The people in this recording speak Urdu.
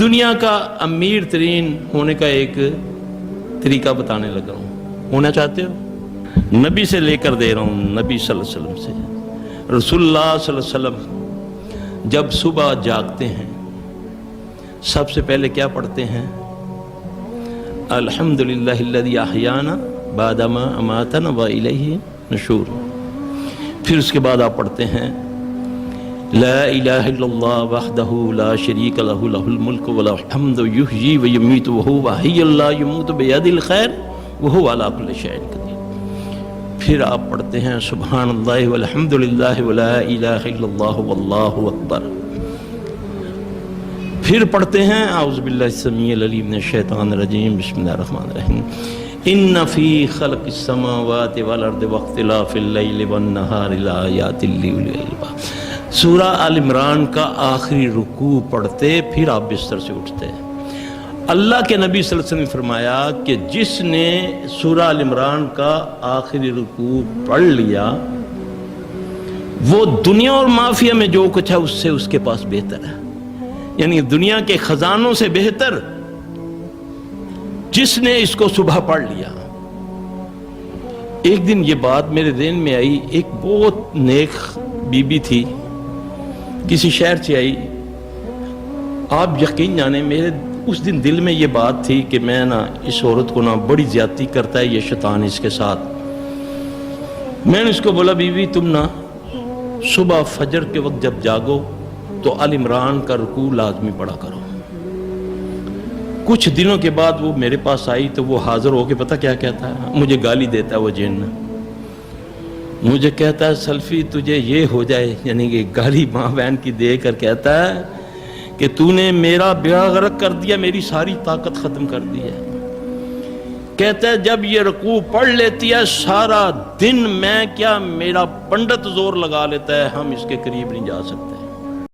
دنیا کا امیر ترین ہونے کا ایک طریقہ بتانے لگا ہوں. ہونا چاہتے ہو؟ نبی سے لے کر دے رہا ہوں، نبی صلی اللہ علیہ وسلم سے. رسول اللہ صلی اللہ علیہ وسلم جب صبح جاگتے ہیں سب سے پہلے کیا پڑھتے ہیں؟ الحمدللہ الذی احیانا بعد ما اماتنا والیہ نشور. پھر اس کے بعد آپ پڑھتے ہیں لا الہ الا اللہ وحدہ لا شریک لہ لہ الملک ولہ الحمد یحیی ویمیت وہو حی لا یموت بیدہ الخیر وہو علی کل شیء قدیر. پھر آپ پڑھتے ہیں سبحان اللہ والحمد للہ ولا الہ الا اللہ واللہ اکبر. پھر پڑھتے ہیں اعوذ باللہ السمیع العلیم من الشیطان الرجیم بسم اللہ الرحمن الرحیم ان فی خلق السماوات والارض واختلاف اللیل والنہار لآیات لأولی الالباب. سورہ آل عمران کا آخری رکوع پڑھتے پھر آپ بستر سے اٹھتے. اللہ کے نبی صلی اللہ علیہ وسلم نے فرمایا کہ جس نے سورہ آل عمران کا آخری رکوع پڑھ لیا وہ دنیا اور مافیا میں جو کچھ ہے اس سے اس کے پاس بہتر ہے. یعنی دنیا کے خزانوں سے بہتر جس نے اس کو صبح پڑھ لیا. ایک دن یہ بات میرے ذہن میں آئی. ایک بہت نیک بی بی تھی، کسی شہر سے آئی. آپ یقین جانے میرے اس دن دل میں یہ بات تھی کہ میں اس عورت کو بڑی زیادتی کرتا ہے یہ شیطان اس کے ساتھ. میں نے اس کو بولا بی بی تم صبح فجر کے وقت جب جاگو تو آل عمران کا رکوع لازمی پڑھا کرو. کچھ دنوں کے بعد وہ میرے پاس آئی تو وہ حاضر ہو کے پتہ کیا کہتا ہے؟ مجھے گالی دیتا ہے وہ جن. مجھے کہتا ہے سلفی تجھے یہ ہو جائے، یعنی کہ گالی ماں بہن کی دے کر کہتا ہے کہ تو نے میرا بیڑا غرق کر دیا، میری ساری طاقت ختم کر دی ہے. کہتا ہے جب یہ رکوع پڑھ لیتی ہے سارا دن میں کیا میرا پنڈت زور لگا لیتا ہے ہم اس کے قریب نہیں جا سکتے.